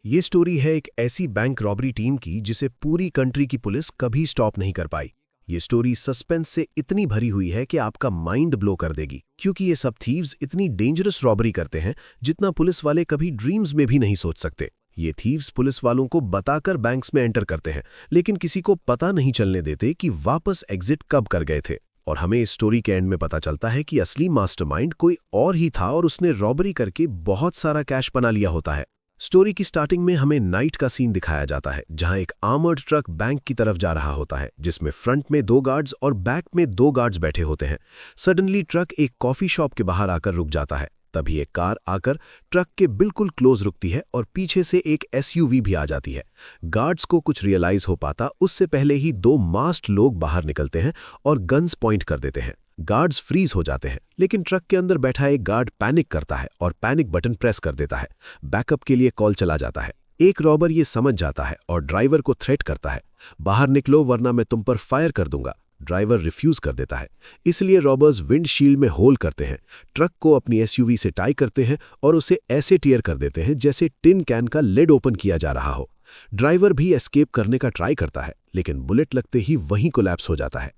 ये स्टोरी है एक ऐसी बैंक रॉबरी टीम की जिसे पूरी कंट्री की पुलिस कभी स्टॉप नहीं कर पाई। ये स्टोरी सस्पेंस से इतनी भरी हुई है कि आपका माइंड ब्लो कर देगी, क्योंकि ये सब थीव्स इतनी डेंजरस रॉबरी करते हैं जितना पुलिस वाले कभी ड्रीम्स में भी नहीं सोच सकते। ये थीव्स पुलिस वालों को बताकर बैंक्स में एंटर करते हैं, लेकिन किसी को पता नहीं चलने देते कि वापस एग्जिट कब कर गए थे। और हमें इस स्टोरी के एंड में पता चलता है कि असली मास्टरमाइंड कोई और ही था और उसने रॉबरी करके बहुत सारा कैश बना लिया होता है। स्टोरी की स्टार्टिंग में हमें नाइट का सीन दिखाया जाता है, जहां एक आर्मर्ड ट्रक बैंक की तरफ जा रहा होता है, जिसमें फ्रंट में 2 गार्ड्स और बैक में 2 गार्ड्स बैठे होते हैं। सडनली ट्रक एक कॉफी शॉप के बाहर आकर रुक जाता है। तभी एक कार आकर ट्रक के बिल्कुल क्लोज रुकती है और पीछे से एक एसयूवी भी आ जाती है। गार्ड्स को कुछ रियलाइज हो पाता उससे पहले ही 2 मास्क्ड लोग बाहर निकलते हैं और गन्स पॉइंट कर देते हैं। गार्ड्स फ्रीज हो जाते हैं, लेकिन ट्रक के अंदर बैठा एक गार्ड पैनिक करता है और पैनिक बटन प्रेस कर देता है। बैकअप के लिए कॉल चला जाता है। एक रॉबर ये समझ जाता है और ड्राइवर को थ्रेट करता है, बाहर निकलो वरना मैं तुम पर फायर कर दूंगा। ड्राइवर रिफ्यूज कर देता है, इसलिए रॉबर्स विंडशील्ड में होल करते हैं, ट्रक को अपनी एसयूवी से टाई करते हैं और उसे ऐसे टीयर कर देते हैं जैसे टिन कैन का लिड ओपन किया जा रहा हो। ड्राइवर भी एस्केप करने का ट्राई करता है, लेकिन बुलेट लगते ही वहीं कोलैप्स हो जाता है।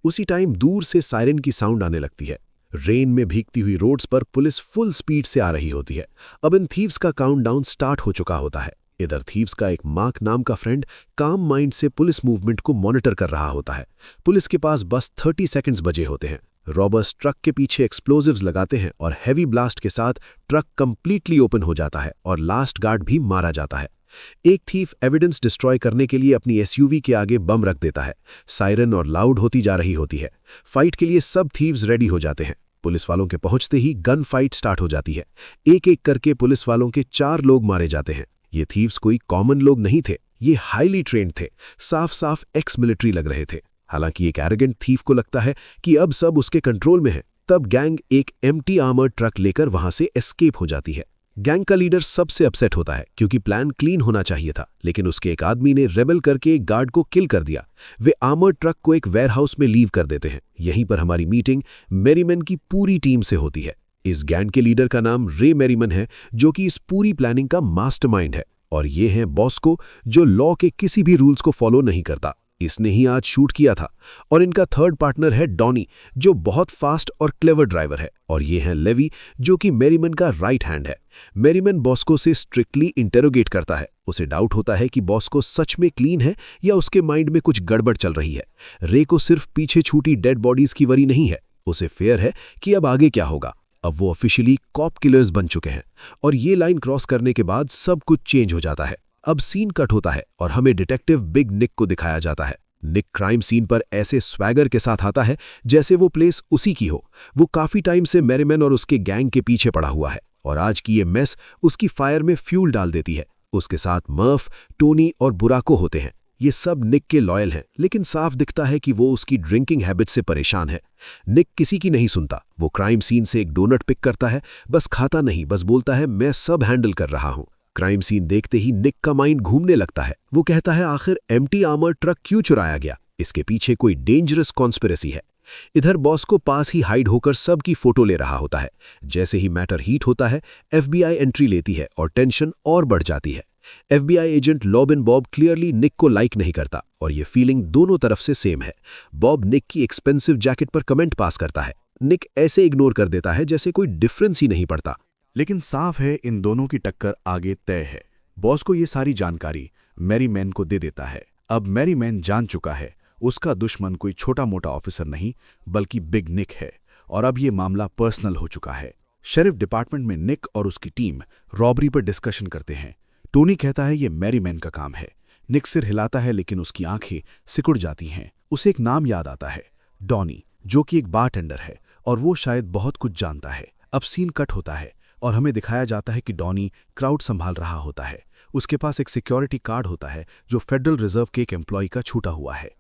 उसी टाइम दूर से सायरन की साउंड आने लगती है। रेन में भीगती हुई रोड्स पर पुलिस फुल स्पीड से आ रही होती है। अब इन थीव्स का काउंटडाउन स्टार्ट हो चुका होता है। इधर थीव्स का एक मार्क नाम का फ्रेंड काम माइंड से पुलिस मूवमेंट को मॉनिटर कर रहा होता है। पुलिस के पास बस 30 सेकंड्स बचे होते हैं। रॉबर्स ट्रक के पीछे एक्सप्लोजिव्स लगाते हैं और हैवी ब्लास्ट के साथ ट्रक कंप्लीटली ओपन हो जाता है और लास्ट गार्ड भी मारा जाता है। एक थीफ एविडेंस डिस्ट्रॉय करने के लिए अपनी एसयूवी के आगे बम रख देता है। सायरन और लाउड होती जा रही होती है। फाइट के लिए सब थीव्स रेडी हो जाते हैं। पुलिस वालों के पहुंचते ही गन फाइट स्टार्ट हो जाती है। एक एक करके पुलिस वालों के 4 लोग मारे जाते हैं। ये थीव्स कोई कॉमन लोग नहीं थे, ये हाईली ट्रेंड थे, साफ साफ एक्स मिलिट्री लग रहे थे। हालांकि एक एरोगेंट थीफ को लगता है कि अब सब उसके कंट्रोल में है, तब गैंग एक एम्प्टी आर्मर्ड ट्रक लेकर वहां से एस्केप हो जाती है। गैंग का लीडर सबसे अपसेट होता है, क्योंकि प्लान क्लीन होना चाहिए था, लेकिन उसके एक आदमी ने रेबल करके एक गार्ड को किल कर दिया। वे आर्मर्ड ट्रक को एक वेयरहाउस में लीव कर देते हैं। यहीं पर हमारी मीटिंग मेरीमैन की पूरी टीम से होती है। इस गैंग के लीडर का नाम रे मेरीमैन है, जो कि इस पूरी प्लानिंग का मास्टरमाइंड है। और ये हैं बॉस्को, जो लॉ के किसी भी रूल्स को फॉलो नहीं करता। इसने ही आज शूट किया था। और इनका थर्ड पार्टनर है डॉनी, जो बहुत फास्ट और क्लेवर ड्राइवर है। और ये है लेवी, जो कि मेरीमैन का राइट हैंड है। मेरीमैन बॉस्को से स्ट्रिक्टली इंटेरोगेट करता है। उसे डाउट होता है कि बॉस्को सच में क्लीन है या उसके माइंड में कुछ गड़बड़ चल रही है। रे को सिर्फ पीछे छूटी डेड बॉडीज की वरी नहीं है, उसे फेयर है कि अब आगे क्या होगा। अब वो ऑफिशियली कॉप किलर्स बन चुके हैं। और ये लाइन क्रॉस करने के बाद सब कुछ चेंज हो जाता है। अब सीन कट होता है और हमें डिटेक्टिव बिग निक को दिखाया जाता है। निक क्राइम सीन पर ऐसे स्वैगर के साथ आता है जैसे वो प्लेस उसी की हो। वो काफी टाइम से मेरीमैन और उसके गैंग के पीछे पड़ा हुआ है और आज की ये मेस उसकी फायर में फ्यूल डाल देती है। उसके साथ मर्फ, टोनी और बुराको होते हैं। ये सब निक के लॉयल हैं, लेकिन साफ दिखता है कि वो उसकी ड्रिंकिंग हैबिट से परेशान है। निक किसी की नहीं सुनता। वो क्राइम सीन से एक डोनट पिक करता है, बस खाता नहीं, बस बोलता है मैं सब हैंडल कर रहा हूं। क्राइम सीन देखते ही निक का माइंड घूमने लगता है। वो कहता है आखिर एम्प्टी आर्मर्ड ट्रक क्यों चुराया गया? इसके पीछे कोई डेंजरस कॉन्स्पिरेसी है। इधर बॉस को पास ही हाइड होकर सबकी फोटो ले रहा होता है। जैसे ही मैटर हीट होता है, एफबीआई एंट्री लेती है और टेंशन और बढ़ जाती है। FBI agent Lobin Bob clearly निक को लाइक नहीं करता और ये फीलिंग दोनों तरफ से सेम है। बॉब निक की एक्सपेंसिव जैकेट पर कमेंट पास करता है। निक ऐसे इग्नोर कर देता है जैसे कोई डिफरेंस ही नहीं पड़ता। लेकिन साफ है इन दोनों की टक्कर आगे तय है। बॉस को ये सारी जानकारी मेरीमैन को दे देता है। अब मेरीमैन जान चुका है उसका दुश्मन कोई छोटा मोटा ऑफिसर नहीं बल्कि बिग निक है। और अब ये मामला पर्सनल हो चुका है। शेरिफ डिपार्टमेंट में निक और उसकी टीम रॉबरी पर डिस्कशन करते हैं। टोनी कहता है ये मेरीमैन का काम है। निक सिर हिलाता है, लेकिन उसकी आंखें सिकुड़ जाती हैं। उसे एक नाम याद आता है, डॉनी, जो कि एक बारटेंडर है और वो शायद बहुत कुछ जानता है। अब सीन कट होता है और हमें दिखाया जाता है कि डॉनी क्राउड संभाल रहा होता है। उसके पास एक सिक्योरिटी कार्ड होता है जो फेडरल रिजर्व के एक एम्प्लॉय का छूटा हुआ है।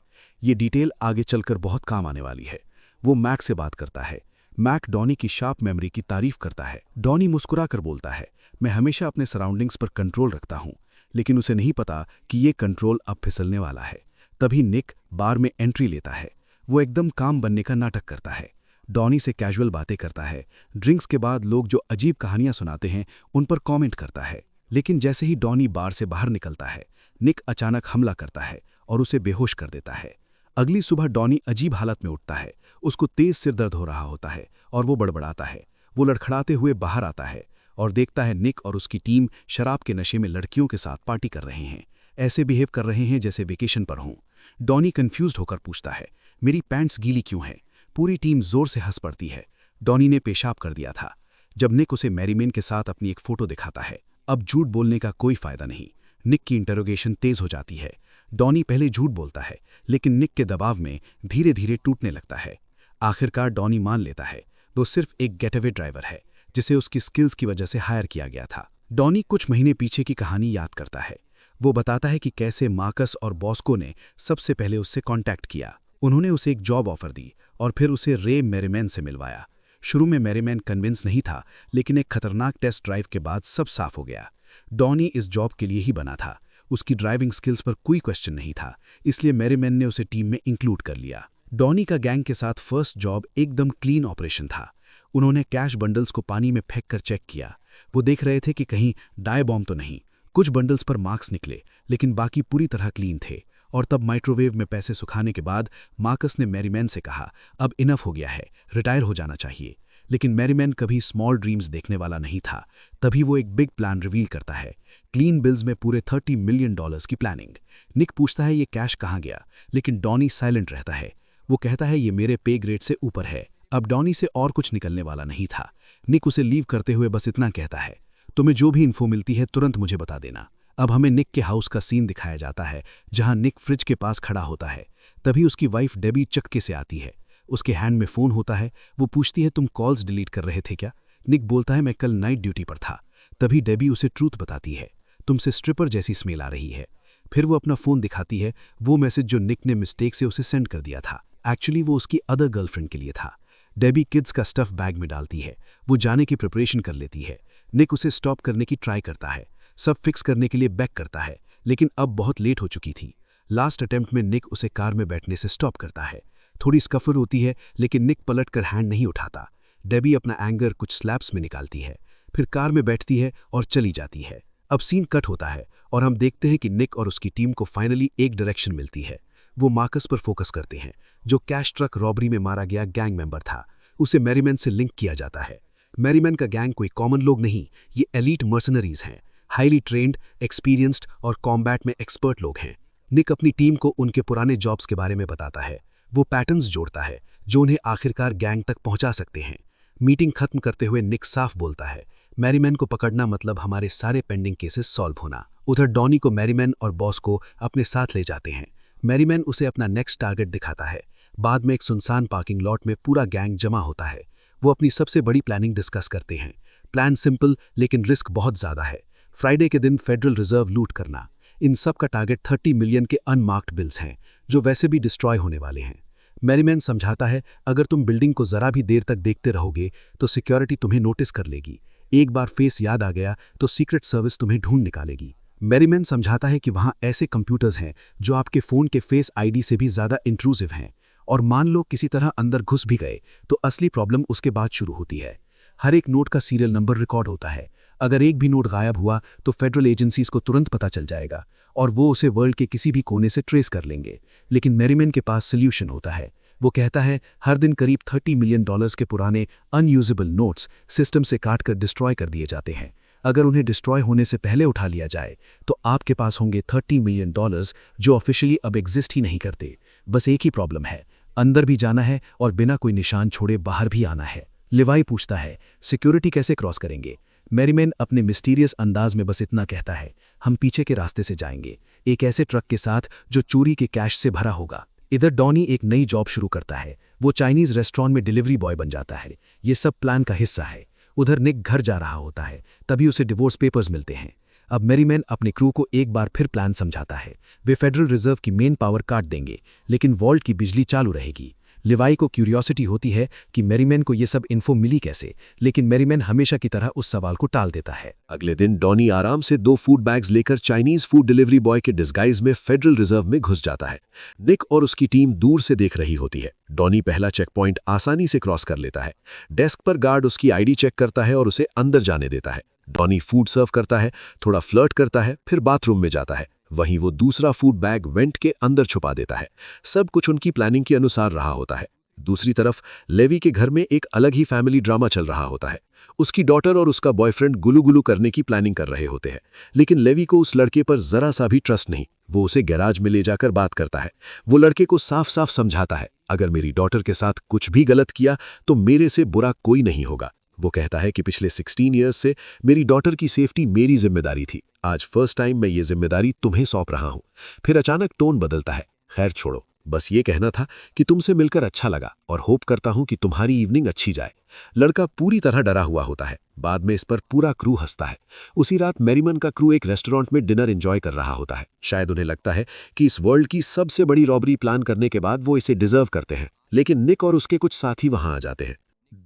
ये डिटेल आगे चलकर बहुत काम आने वाली है। वो मैक से बात करता है। मैक डॉनी की शार्प मेमोरी की तारीफ करता है। डॉनी मुस्कुरा कर बोलता है, मैं हमेशा अपने सराउंडिंग्स पर कंट्रोल रखता हूं, लेकिन उसे नहीं पता कि ये कंट्रोल अब फिसलने वाला है। तभी निक बार में एंट्री लेता है। वो एकदम काम बनने का नाटक करता है। डॉनी से कैजुअल बातें करता है। ड्रिंक्स के बाद लोग जो अजीब कहानियां सुनाते हैं उन पर कमेंट करता है। लेकिन जैसे ही डॉनी बार से बाहर निकलता है, निक अचानक हमला करता है और उसे बेहोश कर देता है। अगली सुबह डॉनी अजीब हालत में उठता है। उसको तेज सिर दर्द हो रहा होता है और वो बड़बड़ाता है। वो लड़खड़ाते हुए बाहर आता है और देखता है निक और उसकी टीम शराब के नशे में लड़कियों के साथ पार्टी कर रहे हैं। ऐसे बिहेव कर रहे हैं जैसे वेकेशन पर हों। डॉनी कंफ्यूज्ड होकर पूछता है, मेरी पैंट्स गीली क्यों हैं? पूरी टीम जोर से हंस पड़ती है। डॉनी ने पेशाब कर दिया था। जब निक उसे मैरीमेन के साथ अपनी एक फोटो दिखाता है, अब झूठ बोलने का कोई फायदा नहीं। निक की इंटरोगेशन तेज हो जाती है। डॉनी पहले झूठ बोलता है, लेकिन निक के दबाव में धीरे धीरे टूटने लगता है। आखिरकार डॉनी मान लेता है वो सिर्फ एक गेटअवे ड्राइवर है जिसे उसकी स्किल्स की वजह से हायर किया गया था। डॉनी कुछ महीने पीछे की कहानी याद करता है। वो बताता है कि कैसे मार्कस और बॉस्को ने सबसे पहले उससे कांटेक्ट किया। उन्होंने उसे एक जॉब ऑफर दी और फिर उसे रे मैरीमैन से मिलवाया। शुरू में मैरीमैन कन्विंस नहीं था, लेकिन एक खतरनाक टेस्ट ड्राइव के बाद सब साफ हो गया। डॉनी इस जॉब के लिए ही बना था। उसकी ड्राइविंग स्किल्स पर कोई क्वेश्चन नहीं था, इसलिए मैरीमैन ने उसे टीम में इंक्लूड कर लिया। डॉनी का गैंग के साथ फर्स्ट जॉब एकदम क्लीन ऑपरेशन था। उन्होंने कैश बंडल्स को पानी में फेंक कर चेक किया। वो देख रहे थे कि कहीं डाई बॉम्ब तो नहीं। कुछ बंडल्स पर मार्क्स निकले, लेकिन बाकी पूरी तरह क्लीन थे। और तब माइक्रोवेव में पैसे सुखाने के बाद मार्कस ने मैरीमैन से कहा, अब इनफ हो गया है, रिटायर हो जाना चाहिए। लेकिन मैरीमैन कभी स्मॉल ड्रीम्स देखने वाला नहीं था। तभी वो एक बिग प्लान रिवील करता है, क्लीन बिल्स में पूरे $30 मिलियन की प्लानिंग। निक पूछता है ये कैश कहाँ गया, लेकिन डॉनी साइलेंट रहता है। वो कहता है ये मेरे पे ग्रेड से ऊपर है। अब डॉनी से और कुछ निकलने वाला नहीं था। निक उसे लीव करते हुए बस इतना कहता है, तुम्हें जो भी इन्फो मिलती है तुरंत मुझे बता देना। अब हमें निक के हाउस का सीन दिखाया जाता है, जहां निक फ्रिज के पास खड़ा होता है। तभी उसकी वाइफ डेबी चक्के से आती है। उसके हैंड में फोन होता है। वो पूछती है, तुम कॉल्स डिलीट कर रहे थे क्या? निक बोलता है, मैं कल नाइट ड्यूटी पर था। तभी डेबी उसे ट्रूथ बताती है, तुमसे स्ट्रिपर जैसी स्मेल आ रही है। फिर वो अपना फोन दिखाती है, वो मैसेज जो निक ने मिस्टेक से उसे सेंड कर दिया था। एक्चुअली वो उसकी अदर गर्लफ्रेंड के लिए था। डेबी किड्स का स्टफ बैग में डालती है। वो जाने की प्रिपरेशन कर लेती है। निक उसे स्टॉप करने की ट्राई करता है, सब फिक्स करने के लिए बैक करता है, लेकिन अब बहुत लेट हो चुकी थी। लास्ट अटेम्प्ट में निक उसे कार में बैठने से स्टॉप करता है। थोड़ी स्कफर होती है, लेकिन निक पलटकर हैंड नहीं उठाता। डेबी अपना एंगर कुछ स्लैप्स में निकालती है, फिर कार में बैठती है और चली जाती है। अब सीन कट होता है और हम देखते हैं कि निक और उसकी टीम को फाइनली एक डायरेक्शन मिलती है। वो मार्कस पर फोकस करते हैं, जो कैश ट्रक रॉबरी में मारा गया गैंग मेंबर था। उसे मैरीमैन से लिंक किया जाता है। मैरीमैन का गैंग कोई कॉमन लोग नहीं, ये एलीट मर्सनरीज हैं, हाईली ट्रेंड, एक्सपीरियंस्ड और कॉम्बैट में एक्सपर्ट लोग हैं। निक अपनी टीम को उनके पुराने जॉब्स के बारे में बताता है। वो पैटर्न्स जोड़ता है जो उन्हें आखिरकार गैंग तक पहुंचा सकते हैं। मीटिंग खत्म करते हुए निक साफ बोलता है, मैरीमैन को पकड़ना मतलब हमारे सारे पेंडिंग केसेस सॉल्व होना। उधर डॉनी को मैरीमैन और बॉस को अपने साथ ले जाते हैं। मैरीमैन उसे अपना नेक्स्ट टारगेट दिखाता है। बाद में एक सुनसान पार्किंग लॉट में पूरा गैंग जमा होता है। वो अपनी सबसे बड़ी प्लानिंग डिस्कस करते हैं। प्लान सिंपल, लेकिन रिस्क बहुत ज़्यादा है। फ्राइडे के दिन फेडरल रिजर्व लूट करना। इन सब का टारगेट 30 मिलियन के अनमार्क्ड बिल्स हैं, जो वैसे भी डिस्ट्रॉय होने वाले हैं। मैरीमैन समझाता है, अगर तुम बिल्डिंग को जरा भी देर तक देखते रहोगे तो सिक्योरिटी तुम्हें नोटिस कर लेगी। एक बार फेस याद आ गया तो सीक्रेट सर्विस तुम्हें ढूंढ निकालेगी। मैरीमैन समझाता है कि वहां ऐसे कंप्यूटर्स हैं जो आपके फोन के फेस आईडी से भी ज्यादा इंट्रूसिव हैं, और मान लो किसी तरह अंदर घुस भी गए तो असली प्रॉब्लम उसके बाद शुरू होती है। हर एक नोट का सीरियल नंबर रिकॉर्ड होता है। अगर एक भी नोट गायब हुआ तो फेडरल एजेंसीज को तुरंत पता चल जाएगा और वो उसे वर्ल्ड के किसी भी कोने से ट्रेस कर लेंगे। लेकिन मैरीमैन के पास सोल्यूशन होता है। वो कहता है, हर दिन करीब $30 मिलियन के पुराने अनयूजेबल नोट्स सिस्टम से काटकर डिस्ट्रॉय कर दिए जाते हैं। अगर उन्हें डिस्ट्रॉय होने से पहले उठा लिया जाए तो आपके पास होंगे $30 मिलियन जो ऑफिशियली अब एग्जिस्ट ही नहीं करते। बस एक ही प्रॉब्लम है, अंदर भी जाना है और बिना कोई निशान छोड़े बाहर भी आना है। लिवाई पूछता है, सिक्योरिटी कैसे क्रॉस करेंगे? मैरीमैन अपने मिस्टीरियस अंदाज में बस इतना कहता है, हम पीछे के रास्ते से जाएंगे, एक ऐसे ट्रक के साथ जो चोरी के कैश से भरा होगा। इधर डॉनी एक नई जॉब शुरू करता है। वो चाइनीज रेस्टोरेंट में डिलीवरी बॉय बन जाता है। ये सब प्लान का हिस्सा है। उधर निक घर जा रहा होता है, तभी उसे डिवोर्स पेपर्स मिलते हैं। अब मैरीमैन अपने क्रू को एक बार फिर प्लान समझाता है। वे फेडरल रिजर्व की मेन पावर काट देंगे, लेकिन वॉल्ट की बिजली चालू रहेगी। लिवाई को क्यूरियोसिटी होती है कि मैरीमैन को ये सब इन्फो मिली कैसे, लेकिन मैरीमैन हमेशा की तरह उस सवाल को टाल देता है। अगले दिन डॉनी आराम से 2 फूड बैग्स लेकर चाइनीज फूड डिलीवरी बॉय के डिस्गाइज में फेडरल रिजर्व में घुस जाता है। निक और उसकी टीम दूर से देख रही होती है। डॉनी पहला चेक पॉइंट आसानी से क्रॉस कर लेता है। डेस्क पर गार्ड उसकी आईडी चेक करता है और उसे अंदर जाने देता है। डॉनी फूड सर्व करता है, थोड़ा फ्लर्ट करता है, फिर बाथरूम में जाता है। वहीं वो दूसरा फूड बैग वेंट के अंदर छुपा देता है। सब कुछ उनकी प्लानिंग के अनुसार रहा होता है। दूसरी तरफ लेवी के घर में एक अलग ही फैमिली ड्रामा चल रहा होता है। उसकी डॉटर और उसका बॉयफ्रेंड गुलू गुलू करने की प्लानिंग कर रहे होते हैं, लेकिन लेवी को उस लड़के पर जरा सा भी ट्रस्ट नहीं। वो उसे गैराज में ले जाकर बात करता है। वो लड़के को साफ साफ समझाता है, अगर मेरी डॉटर के साथ कुछ भी गलत किया तो मेरे से बुरा कोई नहीं होगा। वो कहता है कि पिछले 16 ईयर्स से मेरी डॉटर की सेफ्टी मेरी जिम्मेदारी थी। आज फर्स्ट टाइम मैं ये जिम्मेदारी तुम्हें सौंप रहा हूं। फिर अचानक टोन बदलता है, खैर छोड़ो, बस ये कहना था कि तुमसे मिलकर अच्छा लगा और होप करता हूं कि तुम्हारी इवनिंग अच्छी जाए। लड़का पूरी तरह डरा हुआ होता है। बाद में इस पर पूरा क्रू हंसता है। उसी रात मैरीमन का क्रू एक रेस्टोरेंट में डिनर एंजॉय कर रहा होता है। शायद उन्हें लगता है कि इस वर्ल्ड की सबसे बड़ी रॉबरी प्लान करने के बाद वो इसे डिजर्व करते हैं, लेकिन निक और उसके कुछ साथी वहां आ जाते हैं।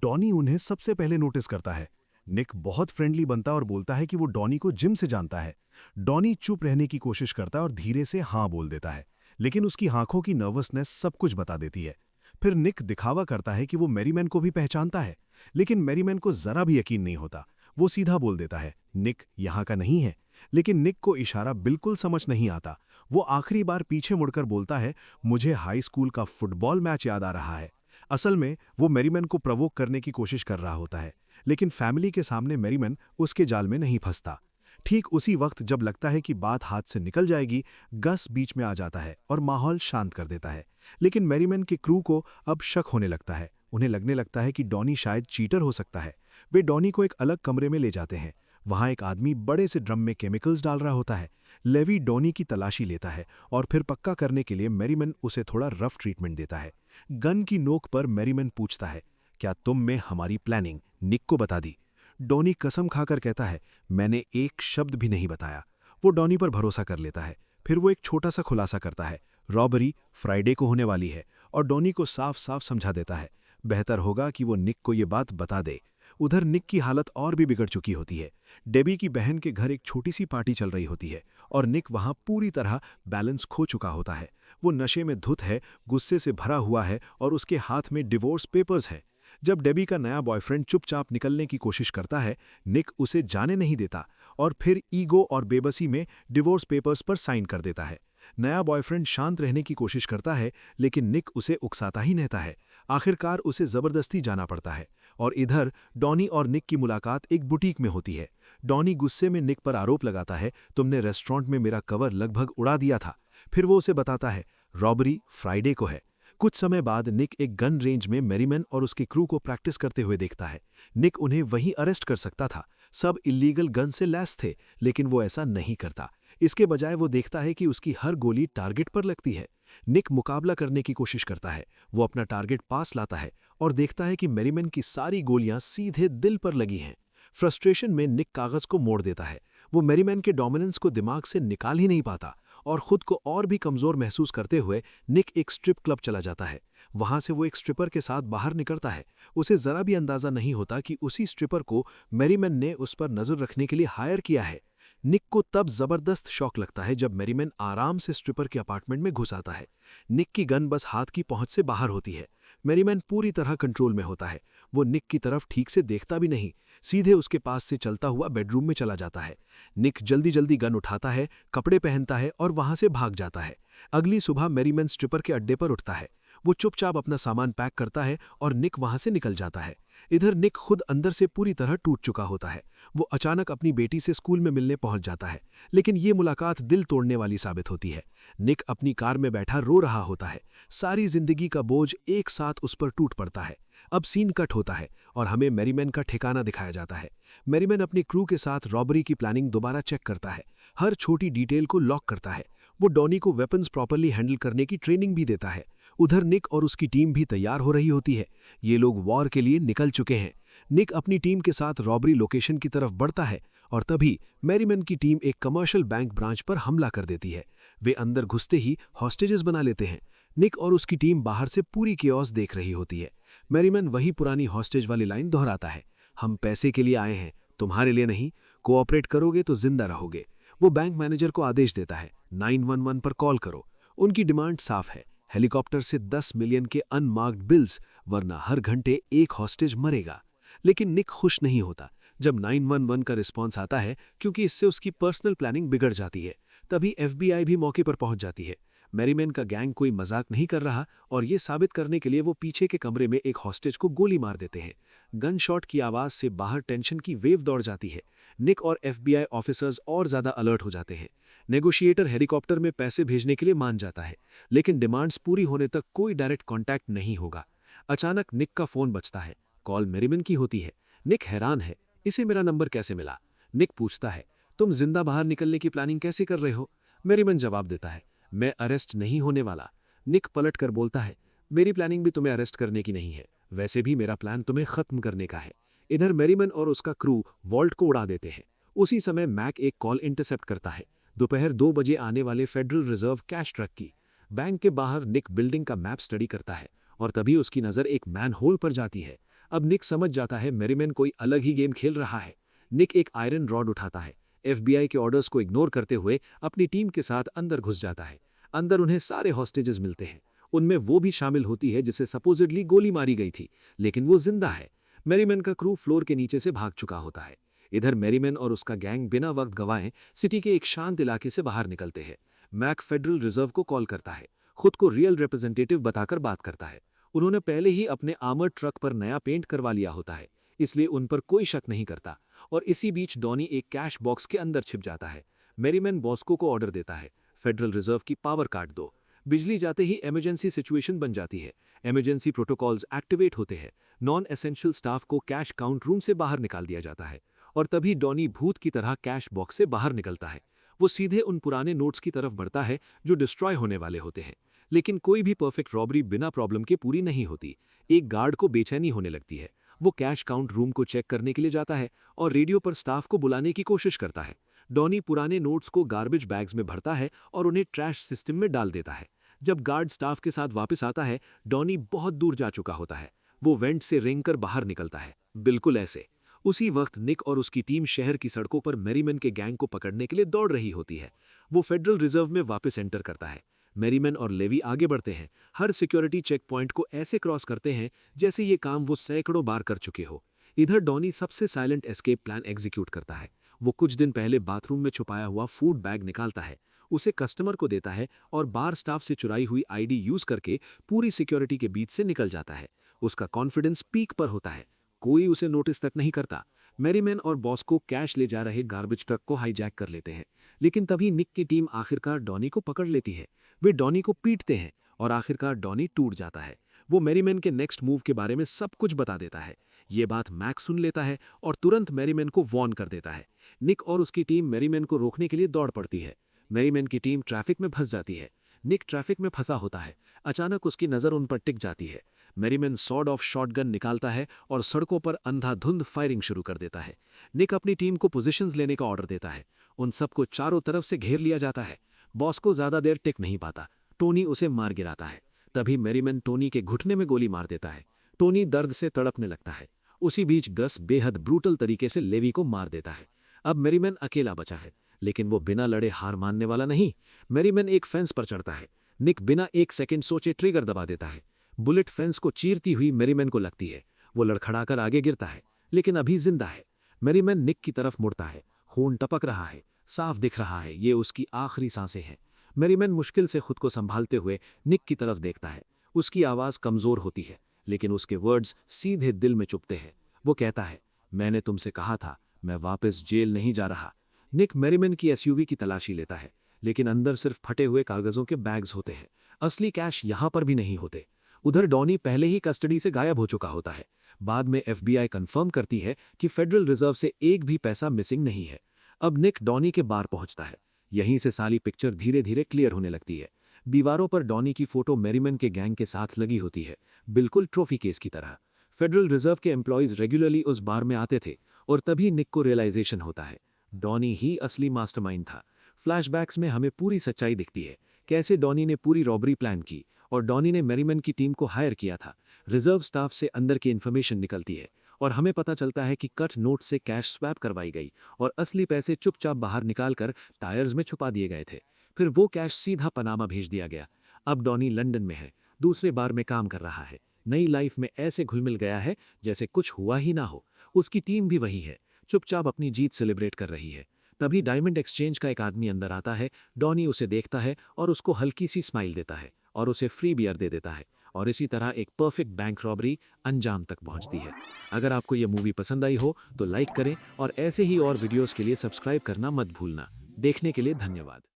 डॉनी उन्हें सबसे पहले नोटिस करता है। निक बहुत फ्रेंडली बनता और बोलता है कि वो डॉनी को जिम से जानता है। डॉनी चुप रहने की कोशिश करता है और धीरे से हाँ बोल देता है, लेकिन उसकी आंखों की नर्वसनेस सब कुछ बता देती है। फिर निक दिखावा करता है कि वो मैरीमैन को भी पहचानता है, लेकिन मैरीमैन को जरा भी यकीन नहीं होता। वो सीधा बोल देता है, निक यहाँ का नहीं है। लेकिन निक को इशारा बिल्कुल समझ नहीं आता। वो आखिरी बार पीछे मुड़कर बोलता है, मुझे हाई स्कूल का फुटबॉल मैच याद आ रहा है। असल में वो मैरीमैन को प्रवोक करने की कोशिश कर रहा होता है, लेकिन फैमिली के सामने मैरीमैन उसके जाल में नहीं फंसता। ठीक उसी वक्त जब लगता है कि बात हाथ से निकल जाएगी, गस बीच में आ जाता है और माहौल शांत कर देता है। लेकिन मैरीमैन के क्रू को अब शक होने लगता है। उन्हें लगने लगता है कि डॉनी शायद चीटर हो सकता है। वे डॉनी को एक अलग कमरे में ले जाते हैं। वहां एक आदमी बड़े से ड्रम में केमिकल्स डाल रहा होता है। लेवी डॉनी की तलाशी लेता है और फिर पक्का करने के लिए मैरीमैन उसे थोड़ा रफ ट्रीटमेंट देता है। गन की नोक पर मैरीमैन पूछता है, क्या तुम में हमारी प्लानिंग निक को बता दी? डॉनी कसम खाकर कहता है, मैंने एक शब्द भी नहीं बताया। वो डॉनी पर भरोसा कर लेता है। फिर वो एक छोटा सा खुलासा करता है, रॉबरी फ्राइडे को होने वाली है, और डॉनी को साफ साफ समझा देता है बेहतर होगा कि वो निक को ये बात बता दे। उधर निक की हालत और भी बिगड़ चुकी होती है। डेबी की बहन के घर एक छोटी सी पार्टी चल रही होती है और निक वहां पूरी तरह बैलेंस खो चुका होता है। वो नशे में धुत है, गुस्से से भरा हुआ है और उसके हाथ में डिवोर्स पेपर्स हैं। जब डेबी का नया बॉयफ्रेंड चुपचाप निकलने की कोशिश करता है, निक उसे जाने नहीं देता और फिर ईगो और बेबसी में डिवोर्स पेपर्स पर साइन कर देता है। नया बॉयफ्रेंड शांत रहने की कोशिश करता है, लेकिन निक उसे उकसाता ही रहता है। आखिरकार उसे जबरदस्ती जाना पड़ता है। और इधर डॉनी और निक की मुलाकात एक बुटीक में होती है। डॉनी गुस्से में निक पर आरोप लगाता है, तुमने रेस्टोरेंट में मेरा कवर लगभग उड़ा दिया था। फिर वो उसे बताता है, रॉबरी फ्राइडे को है। कुछ समय बाद निक एक गन रेंज में मैरीमैन और उसके क्रू को प्रैक्टिस करते हुए देखता है। निक उन्हें वहीं अरेस्ट कर सकता था। सब इल्लीगल गन से लैस थे, लेकिन वो ऐसा नहीं करता। इसके बजाय वो देखता है कि उसकी हर गोली टारगेट पर लगती है। निक मुकाबला करने की कोशिश करता है। वो अपना टारगेट पास लाता है और देखता है कि मैरीमैन की सारी गोलियां सीधे दिल पर लगी हैं। फ्रस्ट्रेशन में निक कागज को मोड़ देता है। वो मैरीमैन के डोमिनेंस को दिमाग से निकाल ही नहीं पाता और खुद को और भी कमजोर महसूस करते हुए निक एक स्ट्रिप क्लब चला जाता है। वहां से वो एक स्ट्रिपर के साथ बाहर निकलता है। उसे जरा भी अंदाजा नहीं होता कि उसी स्ट्रिपर को मैरीमैन ने उस पर नजर रखने के लिए हायर किया है। निक को तब जबरदस्त शौक लगता है जब मैरीमैन आराम से स्ट्रिपर के अपार्टमेंट में घुस आता है। निक की गन बस हाथ की पहुंच से बाहर होती है। मैरीमैन पूरी तरह कंट्रोल में होता है। वो निक की तरफ ठीक से देखता भी नहीं, सीधे उसके पास से चलता हुआ बेडरूम में चला जाता है। निक जल्दी जल्दी गन उठाता है, कपड़े पहनता है और वहां से भाग जाता है। अगली सुबह मैरीमैन स्ट्रिपर के अड्डे पर उठता है। वो चुपचाप अपना सामान पैक करता है और निक वहां से निकल जाता है। इधर निक खुद अंदर से पूरी तरह टूट चुका होता है। वो अचानक अपनी बेटी से स्कूल में मिलने पहुंच जाता है, लेकिन ये मुलाकात दिल तोड़ने वाली साबित होती है। निक अपनी कार में बैठा रो रहा होता है। सारी जिंदगी का बोझ एक साथ उस पर टूट पड़ता है। अब सीन कट होता है और हमें मैरीमैन का ठिकाना दिखाया जाता है। मैरीमैन अपनी क्रू के साथ रॉबरी की प्लानिंग दोबारा चेक करता है, हर छोटी डिटेल को लॉक करता है। वो डॉनी को वेपन्स प्रॉपर्ली हैंडल करने की ट्रेनिंग भी देता है। उधर निक और उसकी टीम भी तैयार हो रही होती है। ये लोग वॉर के लिए निकल चुके हैं। निक अपनी टीम के साथ रॉबरी लोकेशन की तरफ बढ़ता है और तभी मैरीमैन की टीम एक कमर्शियल बैंक ब्रांच पर हमला कर देती है। वे अंदर घुसते ही हॉस्टेजेस बना लेते हैं। निक और उसकी टीम बाहर से पूरी केओस देख रही होती है। मैरीमैन वही पुरानी हॉस्टेज वाली लाइन दोहराता है, हम पैसे के लिए आए हैं, तुम्हारे लिए नहीं। कोऑपरेट करोगे तो जिंदा रहोगे। वो बैंक मैनेजर को आदेश देता है, 911 पर कॉल करो। उनकी डिमांड साफ है, हेलीकॉप्टर से 10 मिलियन के अनमार्क्ड बिल्स, वरना हर घंटे एक हॉस्टेज मरेगा। लेकिन निक खुश नहीं होता। जब 911 का रिस्पॉन्स आता है, क्योंकि इससे उसकी पर्सनल प्लानिंग बिगड़ जाती है, तभी FBI भी मौके पर पहुंच जाती है। मैरीमैन का गैंग कोई मजाक नहीं कर रहा और ये साबित करने के लिए वो पीछे के कमरे में एक हॉस्टेज को गोली मार देते हैं। गन शॉट की आवाज से बाहर टेंशन की वेव दौड़ जाती है। निक और FBI ऑफिसर्स और ज्यादा अलर्ट हो जाते हैं। नेगोशिएटर हेलीकॉप्टर में पैसे भेजने के लिए मान जाता है, लेकिन डिमांड्स पूरी होने तक कोई डायरेक्ट कॉन्टैक्ट नहीं होगा। अचानक निक का फोन बजता है। कॉल मैरीमैन की होती है। निक हैरान है, इसे मेरा नंबर कैसे मिला? निक पूछता है, तुम जिंदा बाहर निकलने की प्लानिंग कैसे कर रहे हो? मैरीमैन जवाब देता है, मैं अरेस्ट नहीं होने वाला। निक पलट कर बोलता है, मेरी प्लानिंग भी तुम्हें अरेस्ट करने की नहीं है, वैसे भी मेरा प्लान तुम्हें खत्म करने का है। इधर मैरीमैन और उसका क्रू वॉल्ट को उड़ा देते हैं। उसी समय मैक एक कॉल इंटरसेप्ट करता है, दोपहर 2 बजे आने वाले फेडरल रिजर्व कैश ट्रक की। बैंक के बाहर निक बिल्डिंग का मैप स्टडी करता है और तभी उसकी नजर एक मैन होल पर जाती है। अब निक समझ जाता है मैरीमैन कोई अलग ही गेम खेल रहा है। निक एक आयरन रॉड उठाता है, FBI के ऑर्डर्स को इग्नोर करते हुए अपनी टीम के साथ अंदर घुस जाता है। अंदर उन्हें सारे हॉस्टेजेस मिलते हैं। उनमें वो भी शामिल होती है जिसे सपोजिडली गोली मारी गई थी, लेकिन वो जिंदा है। मैरीमैन का क्रू फ्लोर के नीचे से भाग चुका होता है। इधर मैरीमैन और उसका गैंग बिना वक्त गंवाए सिटी के एक शांत इलाके से बाहर निकलते हैं। मैक फेडरल रिजर्व को कॉल करता है, खुद को रियल रिप्रेजेंटेटिव बताकर बात करता है। उन्होंने पहले ही अपने आर्मर्ड ट्रक पर नया पेंट करवा लिया होता है, इसलिए उन पर कोई शक नहीं करता। और इसी बीच डॉनी एक कैश बॉक्स के अंदर छिप जाता है। मैरीमैन बॉस्को को ऑर्डर देता है, फेडरल रिजर्व की पावर काट दो। बिजली जाते ही इमरजेंसी सिचुएशन बन जाती है। इमरजेंसी प्रोटोकॉल्स एक्टिवेट होते हैं। नॉन एसेंशियल स्टाफ को कैश काउंट रूम से बाहर निकाल दिया जाता है और तभी डॉनी भूत की तरह कैश बॉक्स से बाहर निकलता है। वो सीधे उन पुराने नोट्स की तरफ बढ़ता है जो डिस्ट्रॉय होने वाले होते हैं। लेकिन कोई भी परफेक्ट रॉबरी बिना प्रॉब्लम के पूरी नहीं होती। एक गार्ड को बेचैनी होने लगती है। वो कैश काउंट रूम को चेक करने के लिए जाता है और रेडियो पर स्टाफ को बुलाने की कोशिश करता है। डॉनी पुराने नोट्स को गार्बेज बैग्स में भरता है और उन्हें ट्रैश सिस्टम में डाल देता है। जब गार्ड स्टाफ के साथ वापस आता है, डॉनी बहुत दूर जा चुका होता है। वो वेंट से रेंग कर बाहर निकलता है, बिल्कुल ऐसे। उसी वक्त निक और उसकी टीम शहर की सड़कों पर मैरीमैन के गैंग को पकड़ने के लिए दौड़ रही होती है। वो फेडरल रिजर्व में वापस एंटर करता है। मैरीमैन और लेवी आगे बढ़ते हैं, हर सिक्योरिटी चेक पॉइंट को ऐसे क्रॉस करते हैं जैसे ये काम वो सैकड़ों बार कर चुके हो। इधर डॉनी सबसे साइलेंट एस्केप प्लान एग्जीक्यूट करता है। वो कुछ दिन पहले बाथरूम में छुपाया हुआ फूड बैग निकालता है, उसे कस्टमर को देता है और बार स्टाफ से चुराई हुई ID यूज करके पूरी सिक्योरिटी के बीच से निकल जाता है। उसका कॉन्फिडेंस पीक पर होता है, कोई उसे नोटिस तक नहीं करता। मैरीमैन और बॉस को कैश ले जा रहे गार्बेज ट्रक को हाईजैक कर लेते हैं, लेकिन तभी निक की टीम आखिरकार डॉनी को पकड़ लेती है। वे डॉनी को पीटते हैं और आखिरकार डॉनी टूट जाता है। वो मैरीमैन के नेक्स्ट मूव के बारे में सब कुछ बता देता है। ये बात मैक सुन लेता है और तुरंत मैरीमैन को वॉर्न कर देता है। निक और उसकी टीम मैरीमैन को रोकने के लिए दौड़ पड़ती है। मैरीमैन की टीम ट्रैफिक में फंस जाती है। निक ट्रैफिक में फंसा होता है। अचानक उसकी नजर उन पर टिक जाती है। मैरीमैन सॉर्ड ऑफ शॉटगन निकालता है और सड़कों पर अंधाधुंध फायरिंग शुरू कर देता है। निक अपनी टीम को पोजीशंस लेने का ऑर्डर देता है। उन सबको चारों तरफ से घेर लिया जाता है। बॉस को ज्यादा देर टिक नहीं पाता, टोनी उसे मार गिराता है। तभी मैरीमैन टोनी के घुटने में गोली मार देता है। टोनी दर्द से तड़पने लगता है। उसी बीच गस बेहद ब्रूटल तरीके से लेवी को मार देता है। अब मैरीमैन अकेला बचा है, लेकिन वो बिना लड़े हार मानने वाला नहीं। मैरीमैन एक फेंस पर चढ़ता है। निक बिना एक सेकंड सोचे ट्रिगर दबा देता है। बुलेट फेंस को चीरती हुई मैरीमैन को लगती है। वो लड़खड़ाकर आगे गिरता है, लेकिन अभी जिंदा है। मैरीमैन निक की तरफ मुड़ता है। खून टपक रहा है, साफ दिख रहा है ये उसकी आखिरी सांसें हैं। मैरीमैन मुश्किल से खुद को संभालते हुए निक की तरफ देखता है। उसकी आवाज कमजोर होती है, लेकिन उसके वर्ड्स सीधे दिल में चुभते हैं। वो कहता है, मैंने तुमसे कहा था, मैं वापस जेल नहीं जा रहा। निक मैरीमैन की SUV की तलाशी लेता है, लेकिन अंदर सिर्फ फटे हुए कागजों के बैग्स होते हैं। असली कैश यहां पर भी नहीं होते। उधर डॉनी पहले ही कस्टडी से गायब हो चुका होता है। बाद में FBI कंफर्म करती है कि फेडरल रिजर्व से एक भी पैसा मिसिंग नहीं है। अब निक डॉनी के बार पहुंचता है। यहीं से सारी पिक्चर धीरे धीरे क्लियर होने लगती है। दीवारों पर डॉनी की फोटो मैरीमैन के गैंग के साथ लगी होती है, बिल्कुल ट्रॉफी केस की तरह। फेडरल रिजर्व के एम्प्लॉयज रेगुलरली उस बार में आते थे और तभी निक को रियलाइजेशन होता है, डॉनी ही असली मास्टरमाइंड था। फ्लैशबैक्स में हमें पूरी सच्चाई दिखती है, कैसे डॉनी ने पूरी रॉबरी प्लान की और डॉनी ने मैरीमैन की टीम को हायर किया था। रिजर्व स्टाफ से अंदर की इन्फॉर्मेशन निकलती है और हमें पता चलता है कि कट नोट से कैश स्वैप करवाई गई और असली पैसे चुपचाप बाहर निकालकर टायर्स में छुपा दिए गए थे। फिर वो कैश सीधा पनामा भेज दिया गया। अब डॉनी लंदन में है, दूसरे बार में काम कर रहा है। नई लाइफ में ऐसे घुल मिल गया है जैसे कुछ हुआ ही ना हो। उसकी टीम भी वही है, चुपचाप अपनी जीत सेलिब्रेट कर रही है। तभी डायमंड एक्सचेंज का एक आदमी अंदर आता है। डॉनी उसे देखता है और उसको हल्की सी स्माइल देता है और उसे फ्री बियर दे देता है। और इसी तरह एक परफेक्ट बैंक रॉबरी अंजाम तक पहुंचती है। अगर आपको यह मूवी पसंद आई हो तो लाइक करें और ऐसे ही और वीडियोस के लिए सब्सक्राइब करना मत भूलना। देखने के लिए धन्यवाद।